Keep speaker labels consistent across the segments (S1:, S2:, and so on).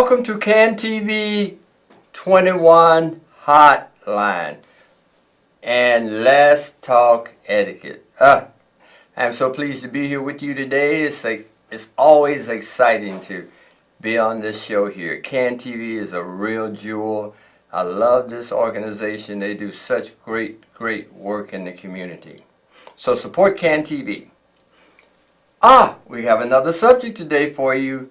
S1: Welcome to CAN TV 21 Hotline and Let's Talk Etiquette. I'm so pleased to be here with you today. It's always exciting to be on this show here. CAN TV is a real jewel. I love this organization. They do such great work in the community. So support CAN TV. We have another subject today for you.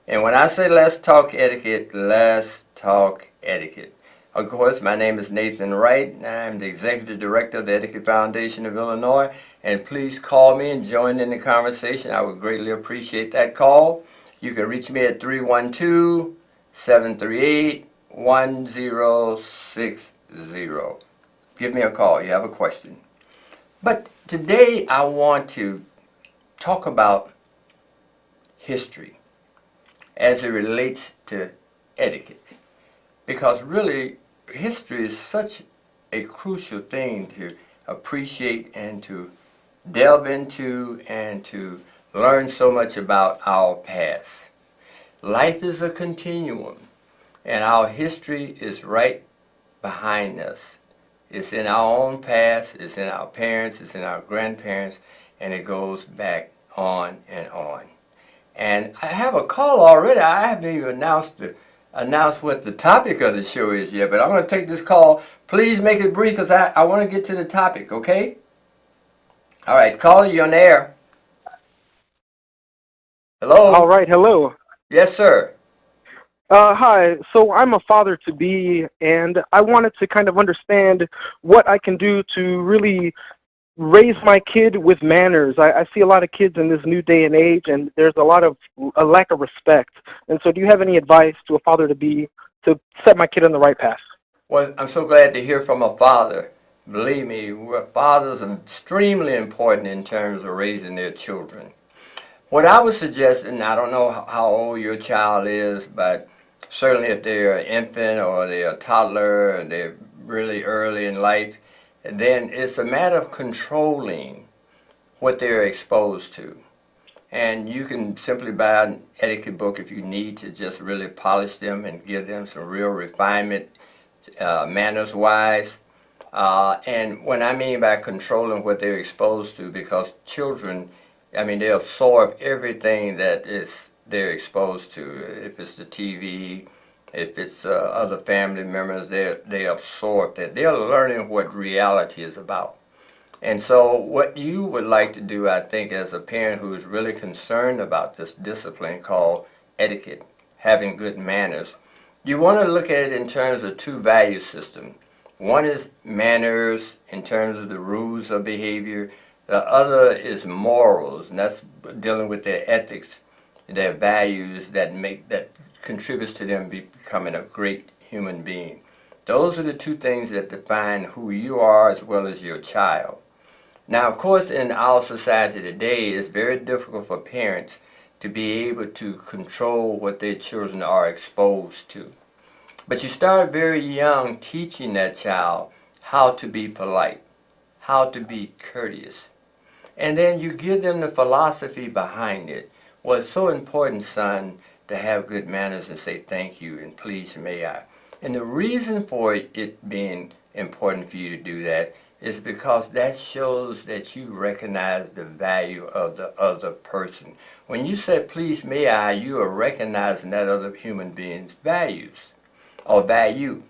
S1: And when I say let's talk etiquette, let's talk etiquette. Of course, my name is Nathan Wright, and I'm the Executive Director of the Etiquette Foundation of Illinois. And please call me and join in the conversation. I would greatly appreciate that call. You can reach me at 312-738-1060. Give me a call. You have a question. But today I want to talk about history as it relates to etiquette, because really history is such a crucial thing to appreciate and to delve into and to learn so much about our past. Life is a continuum, and our history is right behind us. It's in our own past, it's in our parents, it's in our grandparents, and it goes back on and on. And I have a call already. I haven't even announced what the topic of the show is yet, but I'm going to take this call. Please make it brief because I want to get to the topic, okay? All right, caller, you're on the air. Hello?
S2: All right, hello.
S1: Yes, sir.
S2: Hi, so I'm a father-to-be, and I wanted to kind of understand what I can do to really raise my kid with manners. I see a lot of kids in this new day and age, and there's a lack of respect. And so do you have any advice to a father-to-be to set my kid on the right path?
S1: Well, I'm so glad to hear from a father. Believe me, fathers are extremely important in terms of raising their children. What I would suggest, and I don't know how old your child is, but certainly if they're an infant or they're a toddler or they're really early in life, then it's a matter of controlling what they're exposed to. And you can simply buy an etiquette book if you need to just really polish them and give them some real refinement, manners-wise. And what I mean by controlling what they're exposed to, because children, they absorb everything that they're exposed to. If it's the TV, if it's other family members, they absorb that. They're learning what reality is about. And so what you would like to do, I think, as a parent who is really concerned about this discipline called etiquette, having good manners, you want to look at it in terms of two value systems. One is manners in terms of the rules of behavior. The other is morals, and that's dealing with their ethics, their values that contributes to them becoming a great human being. Those are the two things that define who you are as well as your child. Now, of course, in our society today, it's very difficult for parents to be able to control what their children are exposed to. But you start very young teaching that child how to be polite, how to be courteous. And then you give them the philosophy behind it. Well, it's so important, son, to have good manners and say thank you and please may I. And the reason for it being important for you to do that is because that shows that you recognize the value of the other person. When you say please may I, you are recognizing that other human being's values or value.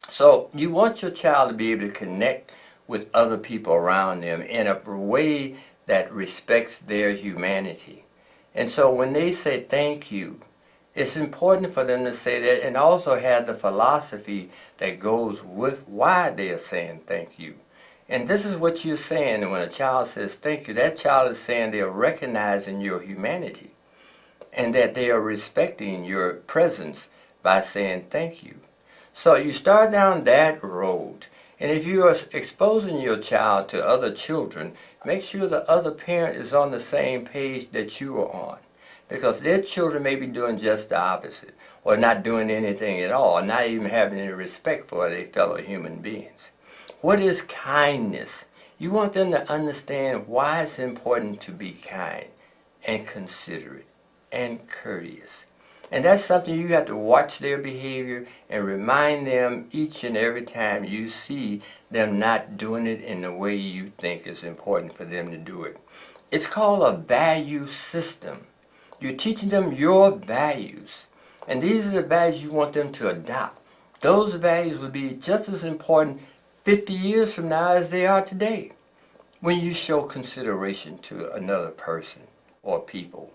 S1: So you want your child to be able to connect with other people around them in a way that respects their humanity. And so when they say thank you, it's important for them to say that and also have the philosophy that goes with why they are saying thank you. And this is what you're saying when a child says thank you. That child is saying they are recognizing your humanity and that they are respecting your presence by saying thank you. So you start down that road. And if you are exposing your child to other children, make sure the other parent is on the same page that you are on. Because their children may be doing just the opposite, or not doing anything at all, or not even having any respect for their fellow human beings. What is kindness? You want them to understand why it's important to be kind and considerate and courteous. And that's something you have to watch their behavior and remind them each and every time you see them not doing it in the way you think is important for them to do it. It's called a value system. You're teaching them your values. And these are the values you want them to adopt. Those values will be just as important 50 years from now as they are today when you show consideration to another person or people.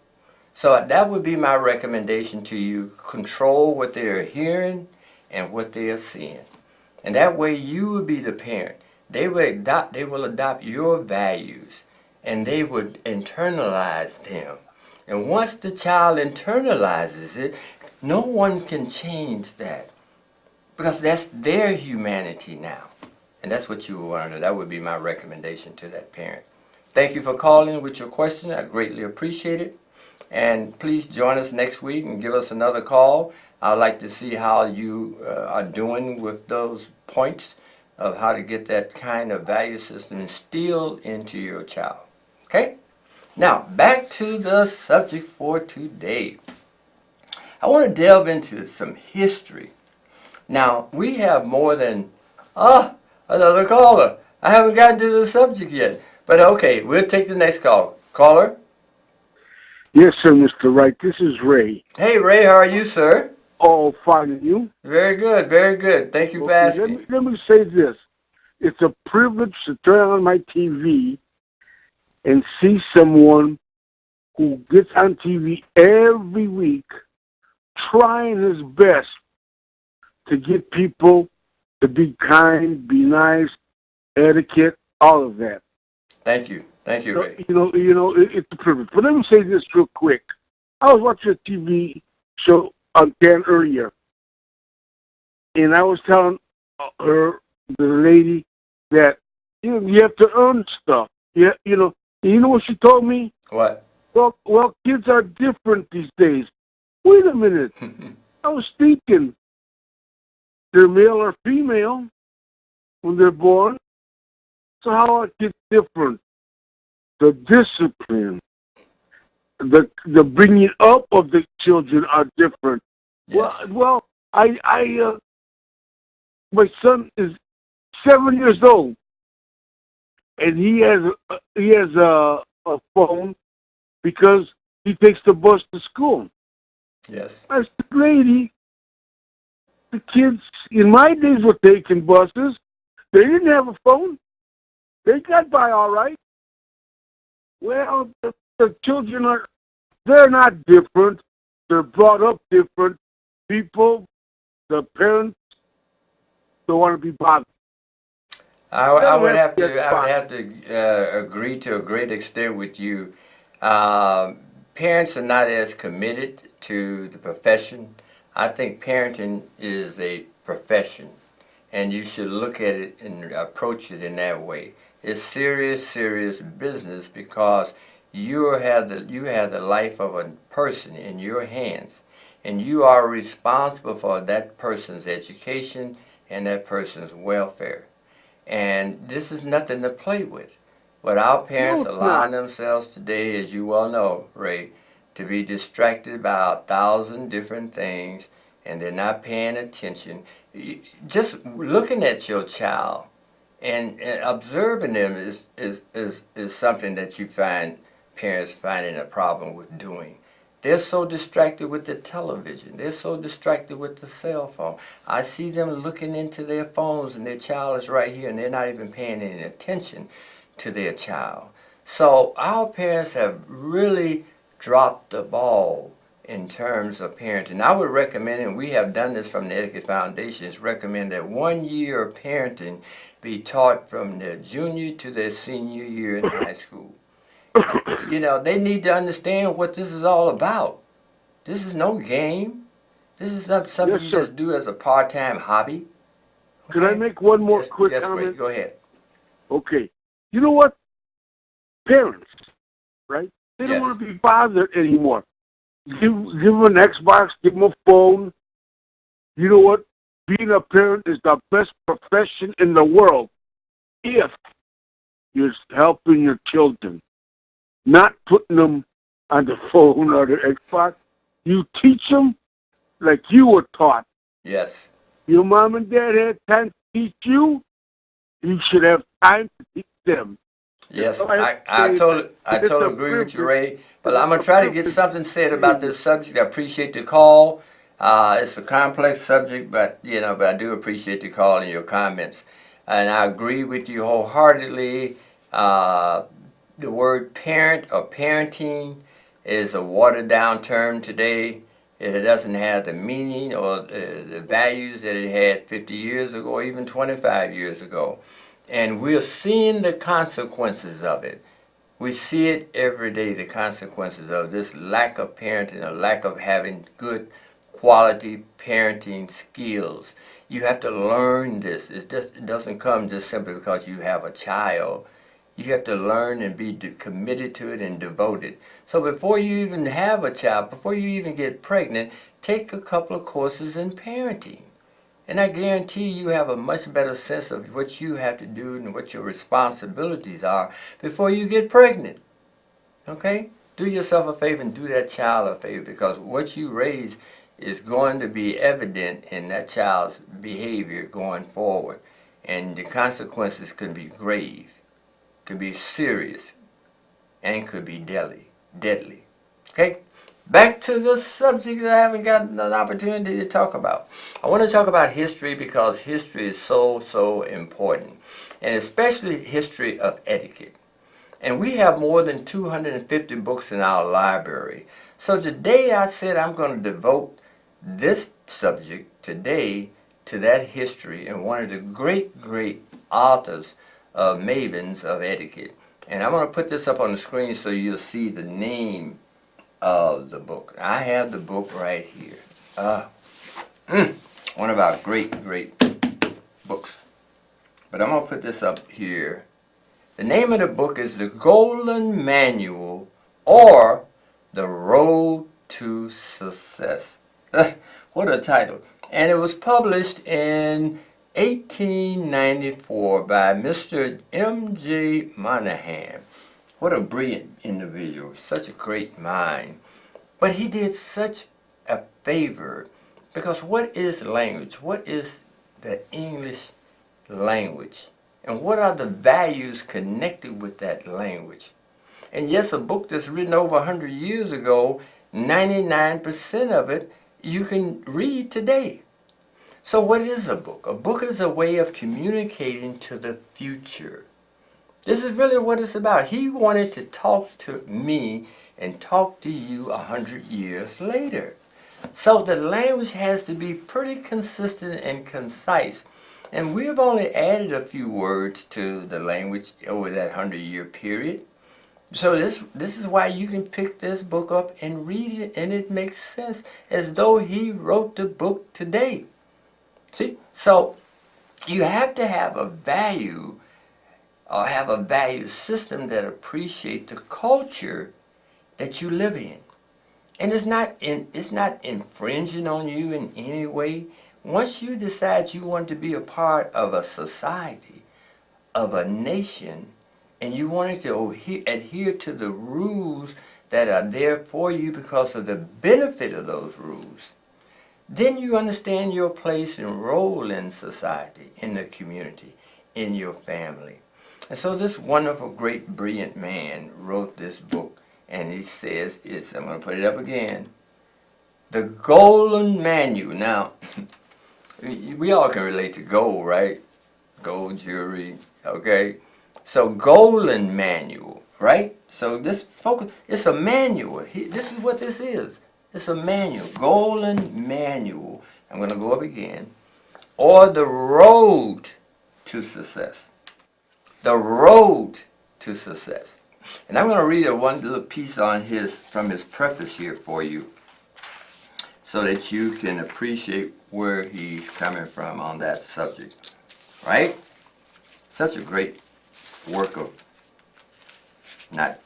S1: So that would be my recommendation to you. Control what they are hearing and what they are seeing. And that way you will be the parent. They will adopt your values and they would internalize them. And once the child internalizes it, no one can change that because that's their humanity now. And that's what you will want to do. That would be my recommendation to that parent. Thank you for calling with your question. I greatly appreciate it. And please join us next week and give us another call. I'd like to see how you are doing with those points of how to get that kind of value system instilled into your child. Okay? Now, back to the subject for today. I want to delve into some history. Now, we have more than, another caller. I haven't gotten to the subject yet. But okay, we'll take the next call. Caller?
S3: Yes, sir, Mr. Wright. This is Ray.
S1: Hey, Ray, how are you, sir?
S3: Oh, fine, and you?
S1: Very good, very good. Thank you for
S3: Okay,
S1: asking.
S3: let me say this. It's a privilege to turn on my TV and see someone who gets on TV every week trying his best to get people to be kind, be nice, etiquette, all of that.
S1: Thank you. Thank you, Ray.
S3: It's a privilege. But let me say this real quick. I was watching a TV show on Dan earlier, and I was telling her, the lady, that you have to earn stuff. Yeah, you know what she told me?
S1: What?
S3: Well, kids are different these days. Wait a minute. I was thinking they're male or female when they're born. So how are kids different? The discipline, the bringing up of the children are different.
S1: Yes.
S3: Well, my son is 7 years old, and he has a phone because he takes the bus to school.
S1: Yes.
S3: I said, lady, the kids in my days were taking buses. They didn't have a phone. They got by all right. Well, the children they're not different. They're brought up different. People, the parents, don't want to be bothered.
S1: I would have to agree to a great extent with you. Parents are not as committed to the profession. I think parenting is a profession, and you should look at it and approach it in that way. It's serious, serious business because you have the life of a person in your hands, and you are responsible for that person's education and that person's welfare. And this is nothing to play with. But our
S3: No,
S1: parents
S3: it's
S1: allowing
S3: not.
S1: themselves today, as you well know, Ray, to be distracted by 1,000 different things, and they're not paying attention. Just looking at your child and observing them is something that you find parents finding a problem with doing. They're so distracted with the television. They're so distracted with the cell phone. I see them looking into their phones and their child is right here and they're not even paying any attention to their child. So our parents have really dropped the ball in terms of parenting. I would recommend, and we have done this from the Etiquette Foundation, is recommend that 1 year of parenting be taught from their junior to their senior year in high school. They need to understand what this is all about. This is no game. This is not something
S3: Yes,
S1: you
S3: sir.
S1: just do as a part-time hobby.
S3: Can I
S1: Okay?
S3: make one more
S1: Yes,
S3: quick
S1: yes, Ray,
S3: comment?
S1: go ahead.
S3: Okay. You know what? Parents, right? They don't
S1: Yes,
S3: want to be bothered anymore. Give them an Xbox, give them a phone. You know what? Being a parent is the best profession in the world if you're helping your children, not putting them on the phone or the Xbox. You teach them like you were taught.
S1: Yes.
S3: Your mom and dad had time to teach you. You should have time to teach them.
S1: Yes,
S3: So I have
S1: I
S3: to say
S1: totally, I
S3: that it's a
S1: totally agree with you,
S3: privilege.
S1: Ray. But I'm
S3: It's
S1: gonna
S3: a
S1: try to get
S3: privilege
S1: something said
S3: to
S1: about
S3: you.
S1: this subject. I appreciate the call. It's a complex subject, but but I do appreciate the call and your comments, and I agree with you wholeheartedly. Uh, the word parent or parenting is a watered down term today. It doesn't have the meaning or the values that it had 50 years ago, or even 25 years ago. And we're seeing the consequences of it. We see it every day, the consequences of this lack of parenting, a lack of having good quality parenting skills. You have to learn this. It doesn't come just simply because you have a child. You have to learn and be committed to it and devoted. So before you even have a child, before you even get pregnant, take a couple of courses in parenting. And I guarantee you have a much better sense of what you have to do and what your responsibilities are before you get pregnant. Okay? Do yourself a favor and do that child a favor, because what you raise is going to be evident in that child's behavior going forward. And the consequences can be grave, could be serious, and could be deadly. Okay? Back to the subject that I haven't gotten an opportunity to talk about. I want to talk about history because history is so important, and especially history of etiquette. And we have more than 250 books in our library. So today I said I'm going to devote this subject today to that history and one of the great authors of mavens of etiquette. And I'm going to put this up on the screen so you'll see the name of the book. I have the book right here. One of our great books. But I'm going to put this up here. The name of the book is The Golden Manual, or The Road to Success. What a title. And it was published in 1894 by Mr. M.J. Monahan. What a brilliant individual, such a great mind. But he did such a favor, because what is language? What is the English language? And what are the values connected with that language? And yes, a book that's written over 100 years ago, 99% of it you can read today. So what is a book? A book is a way of communicating to the future. This is really what it's about. He wanted to talk to me and talk to you 100 years later. So the language has to be pretty consistent and concise. And we've only added a few words to the language over that 100-year period. So this is why you can pick this book up and read it, and it makes sense as though he wrote the book today. See? So you have to have a value, or have a value system that appreciates the culture that you live in. And it's not infringing on you in any way. Once you decide you want to be a part of a society, of a nation, and you wanted to adhere to the rules that are there for you because of the benefit of those rules, then you understand your place and role in society, in the community, in your family. And so this wonderful, great, brilliant man wrote this book, and he says, I'm going to put it up again, The Golden Manual. Now, we all can relate to gold, right? Gold jewelry, okay? So Golden Manual, right? So this focus, it's a manual. This is what this is. It's a manual, Golden Manual. I'm going to go up again. Or The Road to Success. The Road to Success. And I'm going to read one little piece from his preface here for you, so that you can appreciate where he's coming from on that subject. Right? Such a great work of, not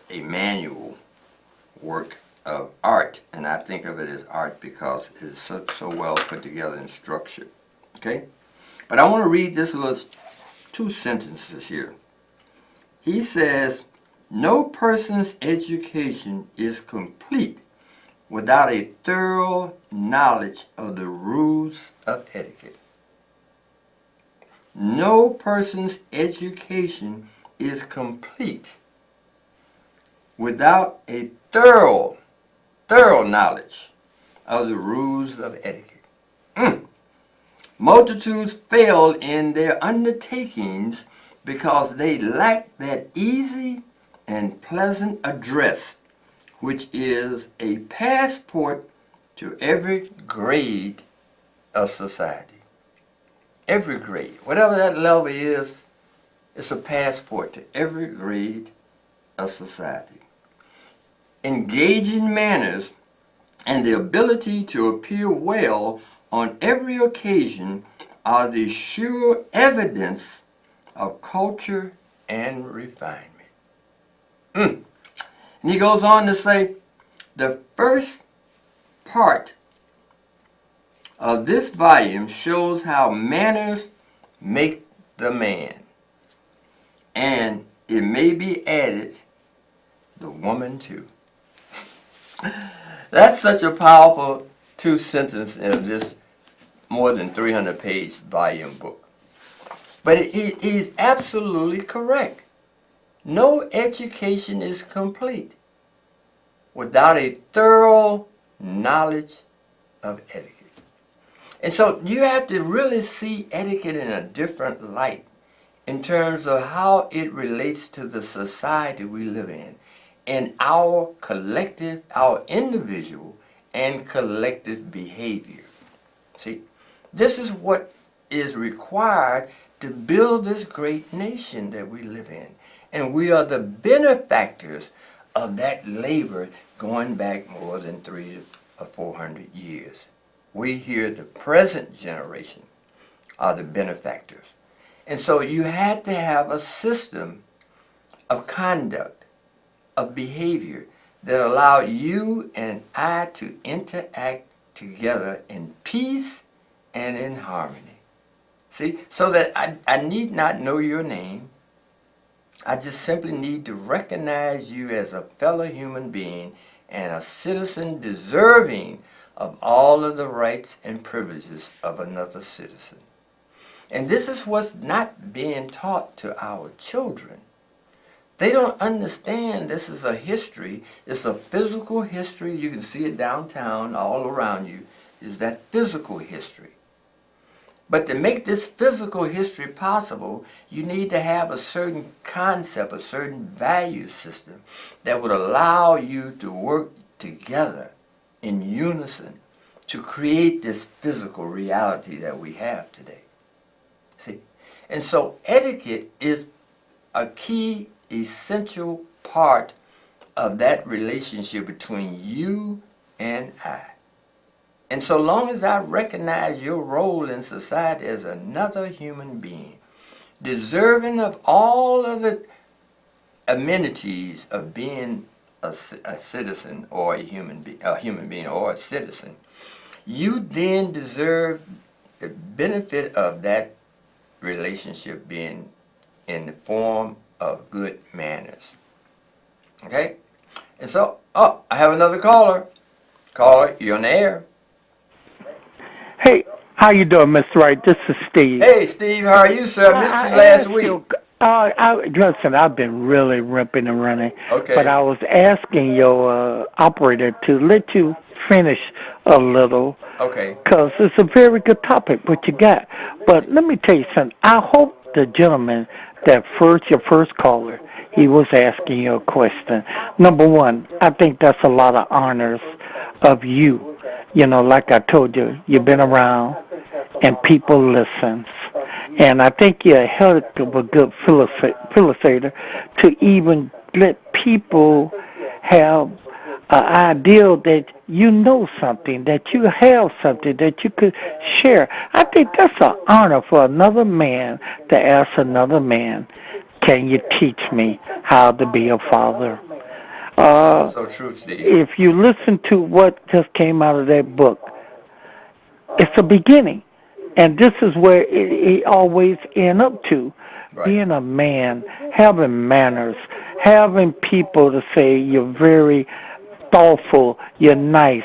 S1: a manual work of art, and I think of it as art because it's so well put together and structured. Okay? But I want to read this little 2 sentences here. He says, no person's education is complete without a thorough knowledge of the rules of etiquette. No person's education is complete without a thorough knowledge of the rules of etiquette. Multitudes fail in their undertakings because they lack that easy and pleasant address, which is a passport to every grade of society. Every grade, whatever that level is, it's a passport to every grade of society. Engaging manners and the ability to appear well on every occasion are the sure evidence of culture and refinement. And he goes on to say, the first part of this volume shows how manners make the man. And it may be added, the woman too. That's such a powerful two sentences in this more than 300-page volume book. But he's absolutely correct. No education is complete without a thorough knowledge of etiquette. And so you have to really see etiquette in a different light in terms of how it relates to the society we live in and our collective, our individual and collective behavior. See, this is what is required to build this great nation that we live in. And we are the benefactors of that labor going back more than 300 or 400 years. We here, the present generation, are the benefactors. And so you had to have a system of conduct, of behavior that allowed you and I to interact together in peace and in harmony. See, so that I need not know your name. I just simply need to recognize you as a fellow human being and a citizen deserving of all of the rights and privileges of another citizen. And this is what's not being taught to our children. They don't understand this is a history. It's a physical history. You can see it downtown, all around you, is that physical history. But to make this physical history possible, you need to have a certain concept, a certain value system that would allow you to work together in unison to create this physical reality that we have today. See? And so etiquette is a key, essential part of that relationship between you and I. And so long as I recognize your role in society as another human being, deserving of all of the amenities of being a citizen or a human being or a citizen, you then deserve the benefit of that relationship being in the form of good manners. Okay? And so, I have another caller. Caller, you're on the air.
S4: Hey, how you doing, Mr. Wright? This is Steve.
S1: Hey, Steve, how are you, sir? I missed you last week.
S4: Listen, I've been really ripping and running.
S1: Okay.
S4: But I was asking your operator to let you finish a little.
S1: Okay.
S4: Because it's a very good topic, what you got. But let me tell you something. I hope the gentleman your first caller, he was asking you a question. Number one, I think that's a lot of honors of you. You know, like I told you, you've been around and people listen. And I think you're a heck of a good facilitator to even let people have an idea that you know something, that you have something that you could share. I think that's an honor for another man to ask another man, can you teach me how to be a father?
S1: So true, Steve.
S4: If you listen to what just came out of that book, it's a beginning. And this is where it always end up to.
S1: Right.
S4: Being a man, having manners, having people to say you're very thoughtful, you're nice.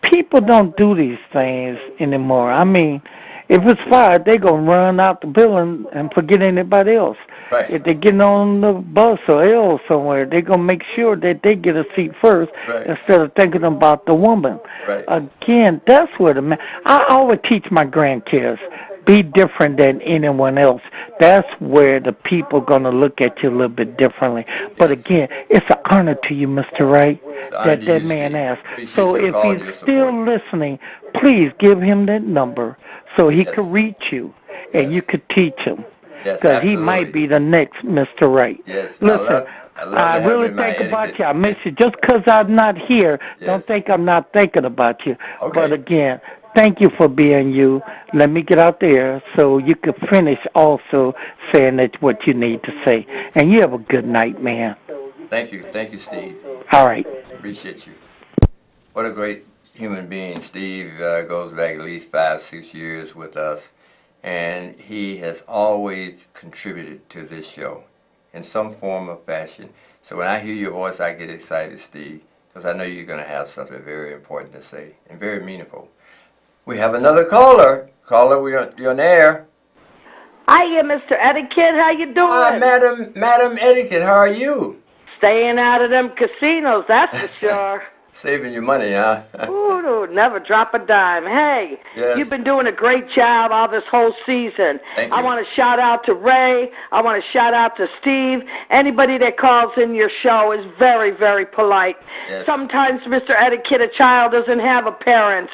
S4: People don't do these things anymore. I mean, if it's fire, they gonna run out the building and forget anybody else.
S1: Right.
S4: If they're getting on the bus or L somewhere, they're gonna make sure that they get a seat first
S1: Right.
S4: instead of thinking about the woman.
S1: Right.
S4: Again, that's where the man. I always teach my grandkids, be different than anyone else. That's where the people gonna look at you a little bit differently. But
S1: Yes.
S4: again, it's an honor to you, Mr. Wright,
S1: It's an honor
S4: that
S1: to
S4: that
S1: you,
S4: man
S1: Steve.
S4: asked.
S1: Appreciate
S4: So
S1: your
S4: if
S1: call and
S4: he's
S1: your
S4: still
S1: support.
S4: listening, please give him that number so he could
S1: Yes.
S4: reach you and you
S1: Yes.
S4: could teach him.
S1: Yes,
S4: Because he might
S1: absolutely.
S4: be the next Mr. Wright.
S1: Yes,
S4: Listen,
S1: I love
S4: I
S1: to have
S4: really
S1: him in my
S4: think about
S1: etiquette.
S4: you. I miss you. Just 'cause I'm not here, don't
S1: Yes.
S4: think I'm not thinking about you. But
S1: Okay.
S4: again, thank you for being you. Let me get out there so you can finish also saying that what you need to say. And you have a good night, man.
S1: Thank you. Thank you, Steve.
S4: All right.
S1: Appreciate you. What a great human being. Steve goes back at least 5, 6 years with us, and he has always contributed to this show in some form or fashion. So when I hear your voice, I get excited, Steve, because I know you're going to have something very important to say and very meaningful. We have another caller. Caller, you're on air.
S5: Hiya, Mr. Etiquette. How you
S1: Ah,
S5: doing?
S1: Madam Etiquette, how are you?
S5: Staying out of them casinos, that's for sure.
S1: Saving your money, huh?
S5: Ooh, never drop a dime. Hey, you've
S1: Yes.
S5: been doing a great job all this whole season.
S1: Thank
S5: I
S1: you.
S5: want to shout out to Ray. I want to shout out to Steve. Anybody that calls in your show is very, very polite.
S1: Yes.
S5: Sometimes, Mr. Etiquette, a child doesn't have a parent.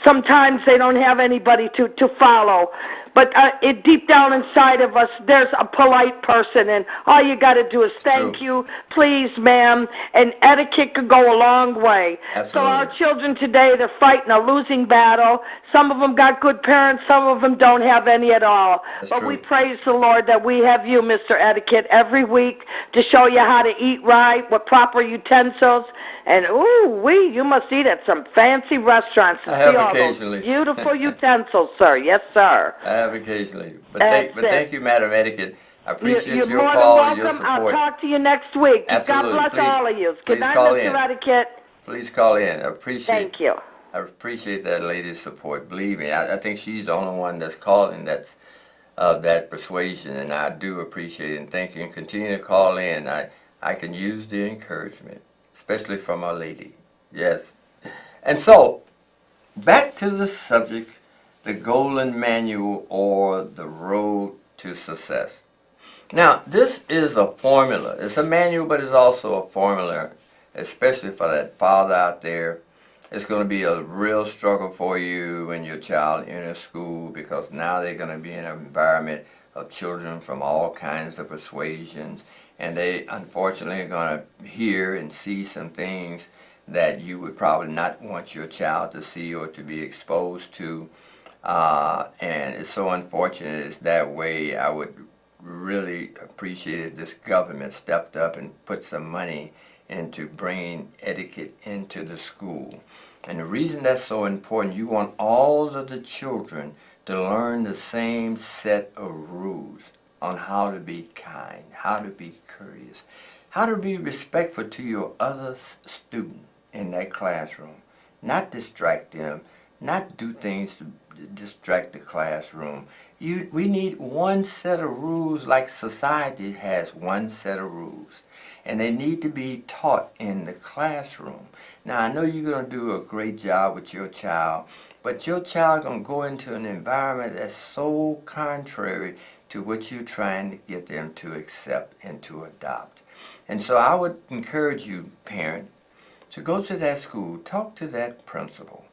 S5: Sometimes they don't have anybody to follow. But deep down inside of us, there's a polite person, and all you got to do is thank
S1: True.
S5: you, please, ma'am, and etiquette could go a long way. So our
S1: Absolutely.
S5: children today, they're fighting a losing battle. Some of them got good parents, some of them don't have any at all.
S1: That's
S5: But we
S1: true.
S5: praise the Lord that we have you, Mr. Etiquette, every week to show you how to eat right with proper utensils. And you must eat at some fancy restaurants and
S1: I have
S5: see all
S1: occasionally.
S5: those beautiful utensils, sir. Yes, sir.
S1: I have occasionally.
S5: That's
S1: Thank
S5: it.
S1: you, Madam Etiquette. I appreciate
S5: You're
S1: your
S5: more than
S1: call and your
S5: welcome. I'll
S1: support.
S5: talk to you next week. God
S1: Absolutely.
S5: bless all of you. Good
S1: Please
S5: night,
S1: call
S5: Mr.
S1: in.
S5: Etiquette.
S1: Please call in.
S5: Thank you.
S1: I appreciate that lady's support. Believe me, I think she's the only one that's calling that's of that persuasion, and I do appreciate it. And thank you. And continue to call in. I can use the encouragement, especially from our lady. Yes. And so, back to the subject, the Golden Manual or the Road to Success. Now, this is a formula. It's a manual, but it's also a formula, especially for that father out there. It's going to be a real struggle for you and your child in school because now they're going to be in an environment of children from all kinds of persuasions, and they unfortunately are going to hear and see some things that you would probably not want your child to see or to be exposed to. And it's so unfortunate it's that way. I would really appreciate if this government stepped up and put some money into bringing etiquette into the school. And the reason that's so important, you want all of the children to learn the same set of rules on how to be kind, how to be courteous, how to be respectful to your other student in that classroom. Not distract them, not do things to distract the classroom. We need one set of rules like society has one set of rules. And they need to be taught in the classroom. Now, I know you're going to do a great job with your child, but your child going to go into an environment that's so contrary to what you're trying to get them to accept and to adopt. And so I would encourage you, parent, to go to that school, talk to that principal,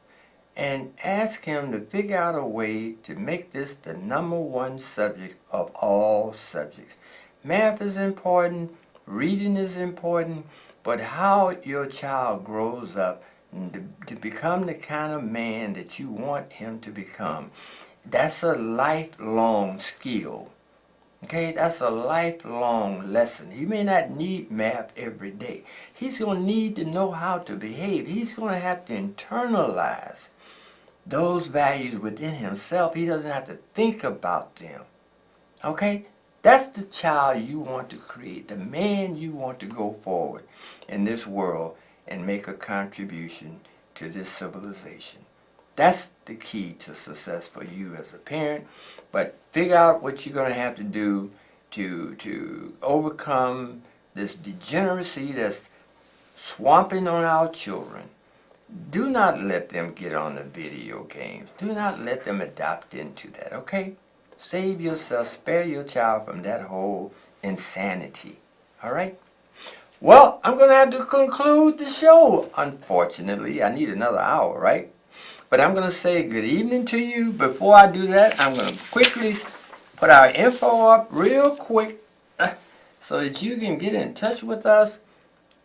S1: and ask him to figure out a way to make this the #1 subject of all subjects. Math is important, reading is important, but how your child grows up to become the kind of man that you want him to become, that's a lifelong skill. Okay, that's a lifelong lesson. He may not need math every day. He's going to need to know how to behave. He's going to have to internalize those values within himself. He doesn't have to think about them. Okay? That's the child you want to create, the man you want to go forward in this world and make a contribution to this civilization. That's the key to success for you as a parent. But figure out what you're going to have to do to overcome this degeneracy that's swamping on our children. Do not let them get on the video games. Do not let them adopt into that, okay? Save yourself, spare your child from that whole insanity, all right? Well, I'm going to have to conclude the show. Unfortunately, I need another hour, right? But I'm going to say good evening to you. Before I do that, I'm going to quickly put our info up real quick so that you can get in touch with us.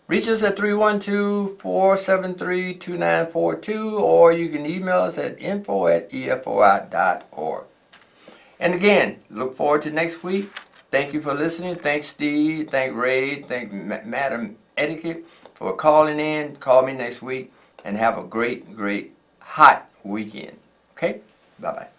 S1: Reach us at 312-473-2942, or you can email us at info@efoi.org. And again, look forward to next week. Thank you for listening. Thanks, Steve. Thank Ray. Thank Madam Etiquette for calling in. Call me next week, and have a great, great, hot weekend. Okay? Bye-bye.